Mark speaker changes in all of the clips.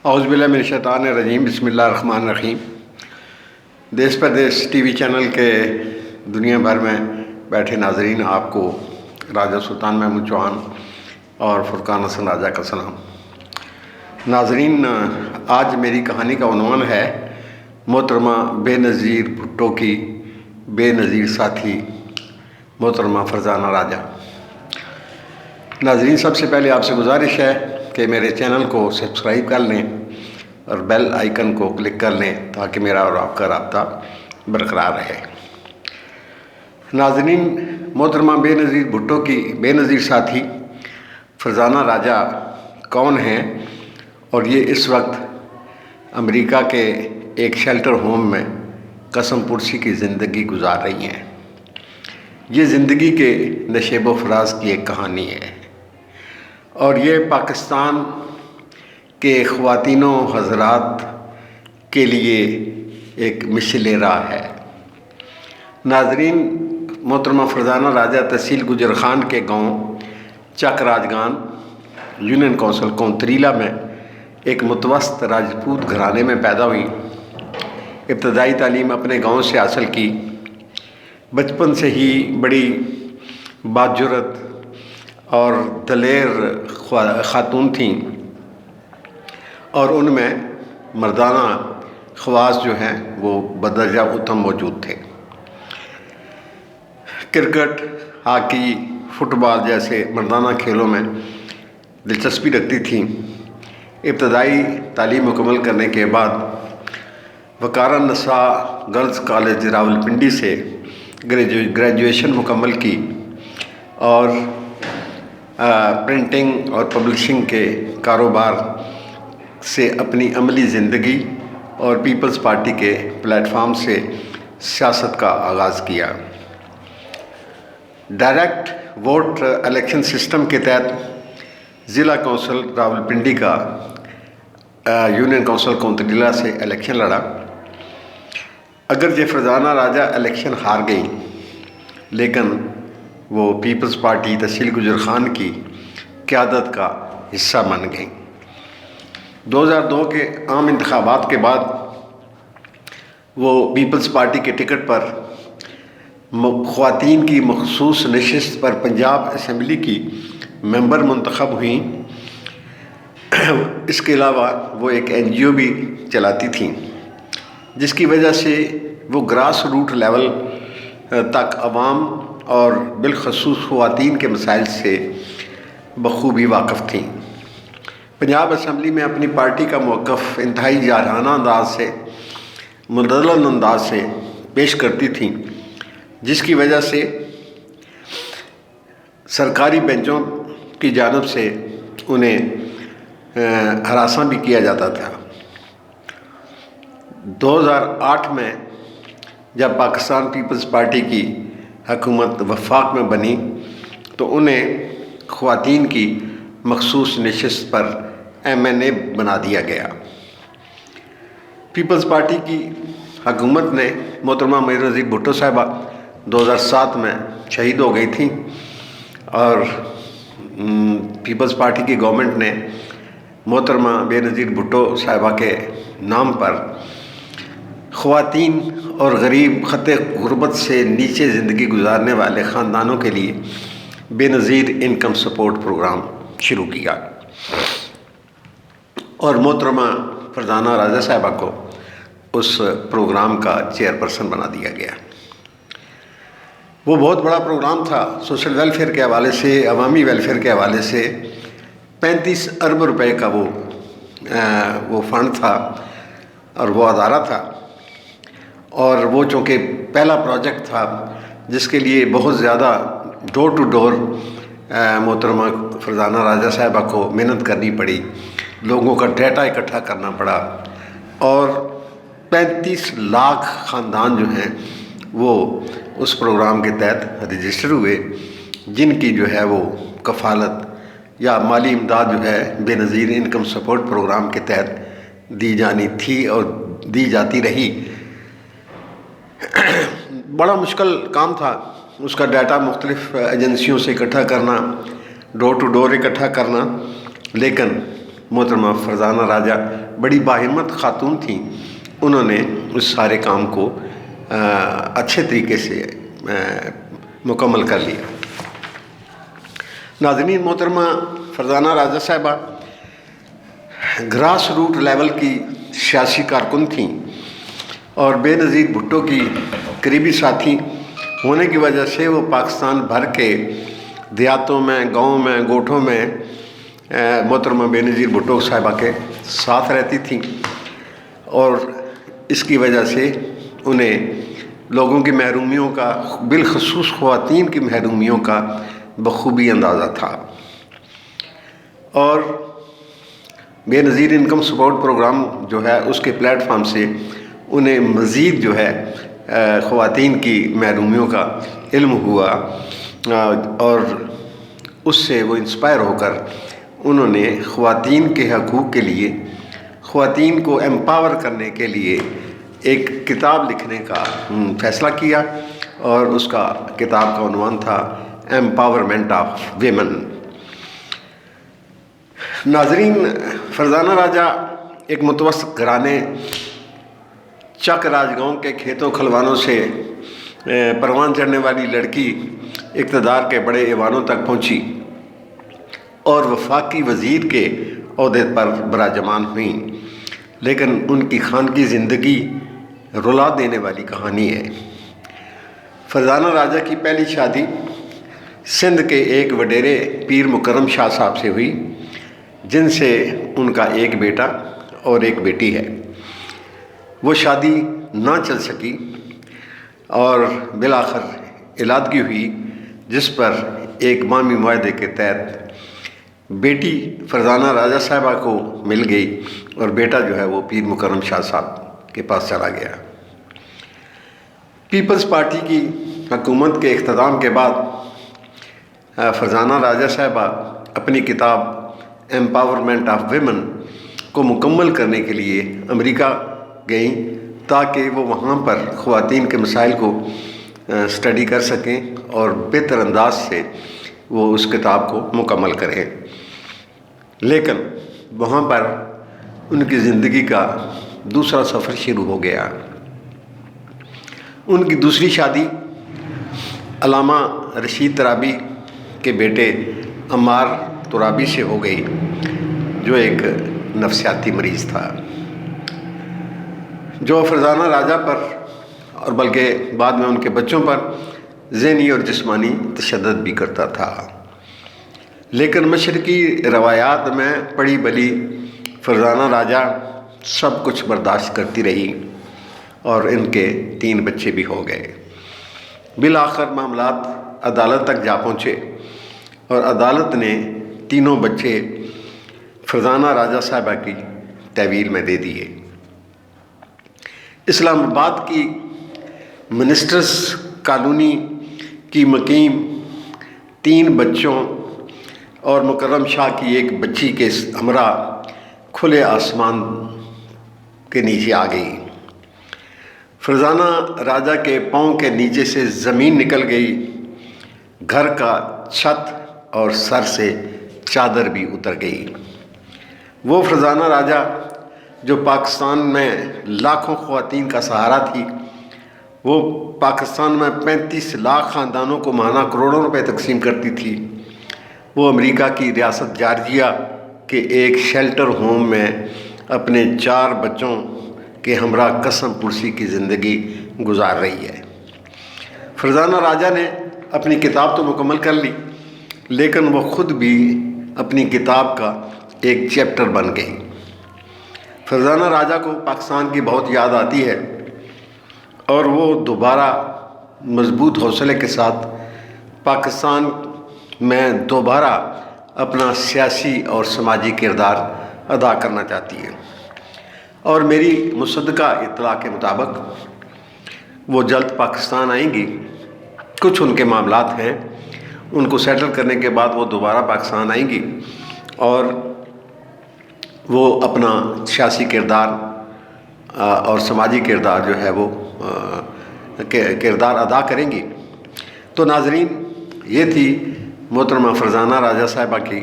Speaker 1: اعوذ باللہ من الشیطان الرجیم، بسم اللہ الرحمن الرحیم۔ دیس پردیس ٹی وی چینل کے دنیا بھر میں بیٹھے ناظرین، آپ کو راجہ سلطان محمود چوہان اور فرقان حسن راجہ کا سلام۔ ناظرین، آج میری کہانی کا عنوان ہے محترمہ بے نظیر بھٹو کی بے نظیر ساتھی محترمہ فرزانہ راجہ۔ ناظرین، سب سے پہلے آپ سے گزارش ہے کہ میرے چینل کو سبسکرائب کر لیں اور بیل آئیکن کو کلک کر لیں تاکہ میرا اور آپ کا رابطہ برقرار رہے۔ ناظرین، محترمہ بے نظیر بھٹو کی بے نظیر ساتھی فرزانہ راجہ کون ہیں اور یہ اس وقت امریکہ کے ایک شیلٹر ہوم میں قسم پرسی کی زندگی گزار رہی ہیں۔ یہ زندگی کے نشیب و فراز کی ایک کہانی ہے اور یہ پاکستان کے خواتین و حضرات کے لیے ایک مشعل راہ ہے۔ ناظرین، محترمہ فرزانہ راجہ تحصیل گجر خان کے گاؤں چک راجگان یونین کونسل کونتریلا میں ایک متوسط راجپوت گھرانے میں پیدا ہوئی۔ ابتدائی تعلیم اپنے گاؤں سے حاصل کی۔ بچپن سے ہی بڑی باجرت اور دلیر خاتون تھیں اور ان میں مردانہ خواص جو ہیں وہ بدرجہ اتم موجود تھے۔ کرکٹ، ہاکی، فٹ بال جیسے مردانہ کھیلوں میں دلچسپی رکھتی تھیں۔ ابتدائی تعلیم مکمل کرنے کے بعد وقار النساء گرلز کالج راولپنڈی سے گریجویشن مکمل کی اور پرنٹنگ اور پبلشنگ کے کاروبار سے اپنی عملی زندگی اور پیپلز پارٹی کے پلیٹ فارم سے سیاست کا آغاز کیا۔ ڈائریکٹ ووٹ الیکشن سسٹم کے تحت ضلع کونسل راولپنڈی کا یونین کونسل کونتریلا سے الیکشن لڑا۔ اگرچہ فرزانہ راجہ الیکشن ہار گئی لیکن وہ پیپلز پارٹی تحصیل گجر خان کی قیادت کا حصہ بن گئیں۔ 2002 کے عام انتخابات کے بعد وہ پیپلز پارٹی کے ٹکٹ پر خواتین کی مخصوص نشست پر پنجاب اسمبلی کی ممبر منتخب ہوئیں۔ اس کے علاوہ وہ ایک NGO بھی چلاتی تھیں جس کی وجہ سے وہ گراس روٹ لیول تک عوام اور بالخصوص خواتین کے مسائل سے بخوبی واقف تھیں۔ پنجاب اسمبلی میں اپنی پارٹی کا موقف انتہائی جارحانہ انداز سے مدلل انداز سے پیش کرتی تھیں، جس کی وجہ سے سرکاری بینچوں کی جانب سے انہیں ہراساں بھی کیا جاتا تھا۔ 2008 میں جب پاکستان پیپلز پارٹی کی حکومت وفاق میں بنی تو انہیں خواتین کی مخصوص نشست پر MNA بنا دیا گیا۔ پیپلز پارٹی کی حکومت نے محترمہ بے نظیر بھٹو صاحبہ 2007 میں شہید ہو گئی تھیں اور پیپلز پارٹی کی گورنمنٹ نے محترمہ بے نظیر بھٹو صاحبہ کے نام پر خواتین اور غریب خطے غربت سے نیچے زندگی گزارنے والے خاندانوں کے لیے بے نظیر انکم سپورٹ پروگرام شروع کیا اور محترمہ فرزانہ راجہ صاحبہ کو اس پروگرام کا چیئرپرسن بنا دیا گیا۔ وہ بہت بڑا پروگرام تھا۔ سوشل ویلفیئر کے حوالے سے، عوامی ویلفیئر کے حوالے سے 35 ارب روپے کا وہ فنڈ تھا اور وہ ادارہ تھا، اور وہ چونکہ پہلا پروجیکٹ تھا جس کے لیے بہت زیادہ ڈور ٹو ڈور محترمہ فرزانہ راجہ صاحبہ کو محنت کرنی پڑی، لوگوں کا ڈیٹا اکٹھا کرنا پڑا اور 35 لاکھ خاندان جو ہیں وہ اس پروگرام کے تحت رجسٹر ہوئے، جن کی جو ہے وہ کفالت یا مالی امداد جو ہے بے نظیر انکم سپورٹ پروگرام کے تحت دی جانی تھی اور دی جاتی رہی۔ بڑا مشکل کام تھا اس کا، ڈیٹا مختلف ایجنسیوں سے اکٹھا کرنا، ڈور ٹو ڈور اکٹھا کرنا، لیکن محترمہ فرزانہ راجہ بڑی باہمت خاتون تھیں، انہوں نے اس سارے کام کو اچھے طریقے سے مکمل کر لیا۔ ناظرین، محترمہ فرزانہ راجہ صاحبہ گراس روٹ لیول کی سیاسی کارکن تھیں اور بے نظیر بھٹو کی قریبی ساتھی ہونے کی وجہ سے وہ پاکستان بھر کے دیہاتوں میں، گاؤں میں، گوٹھوں میں محترمہ بے نظیر بھٹو صاحبہ کے ساتھ رہتی تھیں، اور اس کی وجہ سے انہیں لوگوں کی محرومیوں کا، بالخصوص خواتین کی محرومیوں کا بخوبی اندازہ تھا۔ اور بے نظیر انکم سپورٹ پروگرام جو ہے اس کے پلیٹ فارم سے انہیں مزید جو ہے خواتین کی محرومیوں کا علم ہوا، اور اس سے وہ انسپائر ہو کر انہوں نے خواتین کے حقوق کے لیے، خواتین کو ایمپاور کرنے کے لیے ایک کتاب لکھنے کا فیصلہ کیا، اور اس کا کتاب کا عنوان تھا ایمپاورمنٹ آف ویمن۔ ناظرین، فرزانہ راجہ ایک متوسط گھرانے چک راج گاؤں کے کھیتوں کھلوانوں سے پروان چڑھنے والی لڑکی اقتدار کے بڑے ایوانوں تک پہنچی اور وفاقی وزیر کے عہدے پر براجمان ہوئیں، لیکن ان کی خانگی زندگی رلا دینے والی کہانی ہے۔ فرزانہ راجہ کی پہلی شادی سندھ کے ایک وڈیرے پیر مکرم شاہ صاحب سے ہوئی، جن سے ان کا ایک بیٹا اور ایک بیٹی ہے۔ وہ شادی نہ چل سکی اور بالآخر علادگی ہوئی، جس پر ایک باہمی معاہدے کے تحت بیٹی فرزانہ راجہ صاحبہ کو مل گئی اور بیٹا جو ہے وہ پیر مکرم شاہ صاحب کے پاس چلا گیا۔ پیپلز پارٹی کی حکومت کے اختتام کے بعد فرزانہ راجہ صاحبہ اپنی کتاب ایمپاورمنٹ آف ویمن کو مکمل کرنے کے لیے امریکہ گئیں، تاکہ وہ وہاں پر خواتین کے مسائل کو اسٹڈی کر سکیں اور بہتر انداز سے وہ اس کتاب کو مکمل کریں۔ لیکن وہاں پر ان کی زندگی کا دوسرا سفر شروع ہو گیا۔ ان کی دوسری شادی علامہ رشید ترابی کے بیٹے عمار ترابی سے ہو گئی، جو ایک نفسیاتی مریض تھا، جو فرزانہ راجہ پر اور بلکہ بعد میں ان کے بچوں پر ذہنی اور جسمانی تشدد بھی کرتا تھا۔ لیکن مشرقی روایات میں پڑی بلی فرزانہ راجہ سب کچھ برداشت کرتی رہی اور ان کے 3 بچے بھی ہو گئے۔ بالآخر معاملات عدالت تک جا پہنچے اور عدالت نے تینوں بچے فرزانہ راجہ صاحبہ کی تحویل میں دے دیے۔ اسلام آباد کی منسٹرز کالونی کی مقیم 3 بچوں اور مکرم شاہ کی ایک بچی کے ہمراہ کھلے آسمان کے نیچے آ گئی۔ فرزانہ راجہ کے پاؤں کے نیچے سے زمین نکل گئی، گھر کا چھت اور سر سے چادر بھی اتر گئی۔ وہ فرزانہ راجہ جو پاکستان میں لاکھوں خواتین کا سہارا تھی، وہ پاکستان میں 35 لاکھ خاندانوں کو ماہانہ کروڑوں روپے تقسیم کرتی تھی، وہ امریکہ کی ریاست جارجیا کے ایک شیلٹر ہوم میں اپنے 4 بچوں کے ہمراہ قسم پرسی کی زندگی گزار رہی ہے۔ فرزانہ راجہ نے اپنی کتاب تو مکمل کر لی، لیکن وہ خود بھی اپنی کتاب کا ایک چیپٹر بن گئی۔ فرزانہ راجہ کو پاکستان کی بہت یاد آتی ہے اور وہ دوبارہ مضبوط حوصلے کے ساتھ پاکستان میں دوبارہ اپنا سیاسی اور سماجی کردار ادا کرنا چاہتی ہے، اور میری مصدقہ اطلاع کے مطابق وہ جلد پاکستان آئیں گی۔ کچھ ان کے معاملات ہیں، ان کو سیٹل کرنے کے بعد وہ دوبارہ پاکستان آئیں گی اور وہ اپنا سیاسی کردار اور سماجی کردار جو ہے وہ کردار ادا کریں گی۔ تو ناظرین، یہ تھی محترمہ فرزانہ راجہ صاحبہ کی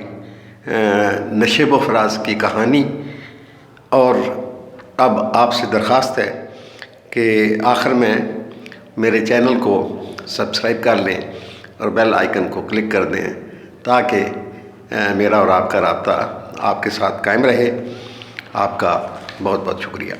Speaker 1: نشیب و فراز کی کہانی، اور اب آپ سے درخواست ہے کہ آخر میں میرے چینل کو سبسکرائب کر لیں اور بیل آئیکن کو کلک کر دیں تاکہ میرا اور آپ کا رابطہ آپ کے ساتھ قائم رہے۔ آپ کا بہت بہت شکریہ۔